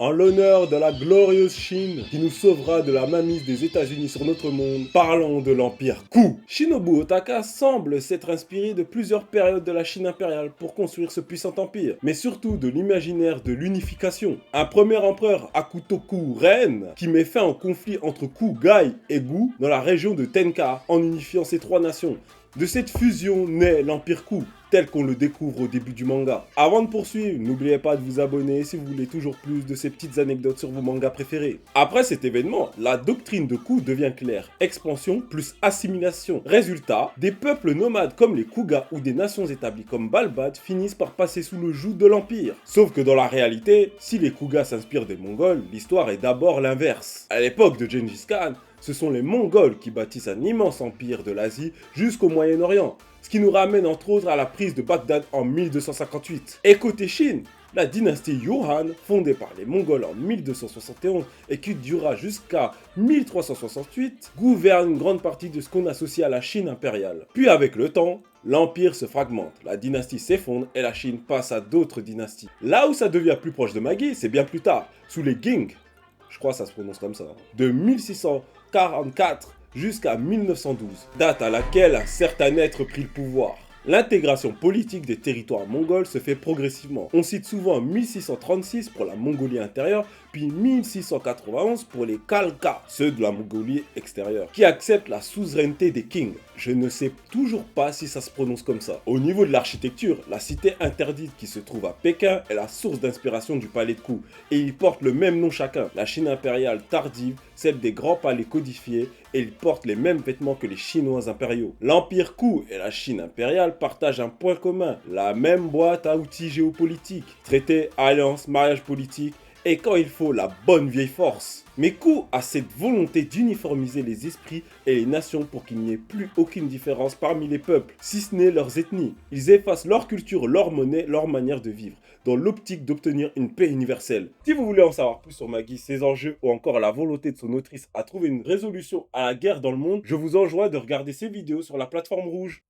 En l'honneur de la glorieuse Chine qui nous sauvera de la mainmise des États-Unis sur notre monde, parlons de l'Empire Qu. Shinobu Otaka semble s'être inspiré de plusieurs périodes de la Chine impériale pour construire ce puissant empire, mais surtout de l'imaginaire de l'unification. Un premier empereur Akutoku Ren qui met fin au conflit entre Qu, Gai et Gu dans la région de Tenka en unifiant ces trois nations. De cette fusion naît l'Empire Qu, tel qu'on le découvre au début du manga. Avant de poursuivre, n'oubliez pas de vous abonner si vous voulez toujours plus de ces petites anecdotes sur vos mangas préférés. Après cet événement, la doctrine de Qu devient claire. Expansion plus assimilation. Résultat, des peuples nomades comme les Kuga ou des nations établies comme Balbad finissent par passer sous le joug de l'Empire. Sauf que dans la réalité, si les Kuga s'inspirent des Mongols, l'histoire est d'abord l'inverse. À l'époque de Gengis Khan, ce sont les Mongols qui bâtissent un immense empire de l'Asie jusqu'au Moyen-Orient, ce qui nous ramène entre autres à la prise de Bagdad en 1258. Et côté Chine, la dynastie Yuan, fondée par les Mongols en 1271 et qui durera jusqu'à 1368, gouverne une grande partie de ce qu'on associe à la Chine impériale. Puis avec le temps, l'empire se fragmente, la dynastie s'effondre et la Chine passe à d'autres dynasties. Là où ça devient plus proche de Maggie, c'est bien plus tard, sous les Qing. Je crois que ça se prononce comme ça. De 1644 jusqu'à 1912, date à laquelle un certain être prit le pouvoir. L'intégration politique des territoires mongols se fait progressivement. On cite souvent 1636 pour la Mongolie intérieure, puis 1691 pour les Khalkha, ceux de la Mongolie extérieure, qui acceptent la suzeraineté des Qing. Je ne sais toujours pas si ça se prononce comme ça. Au niveau de l'architecture, la cité interdite qui se trouve à Pékin est la source d'inspiration du palais de Qu, et ils portent le même nom chacun. La Chine impériale tardive, celle des grands palais codifiés, et ils portent les mêmes vêtements que les Chinois impériaux. L'Empire Qu et la Chine impériale partagent un point commun, la même boîte à outils géopolitique, traité, alliance, mariage politique, et quand il faut, la bonne vieille force. Mais Qu a cette volonté d'uniformiser les esprits et les nations pour qu'il n'y ait plus aucune différence parmi les peuples, si ce n'est leurs ethnies. Ils effacent leur culture, leur monnaie, leur manière de vivre, dans l'optique d'obtenir une paix universelle. Si vous voulez en savoir plus sur Maggie, ses enjeux ou encore la volonté de son autrice à trouver une résolution à la guerre dans le monde, je vous enjoins de regarder ses vidéos sur la plateforme rouge.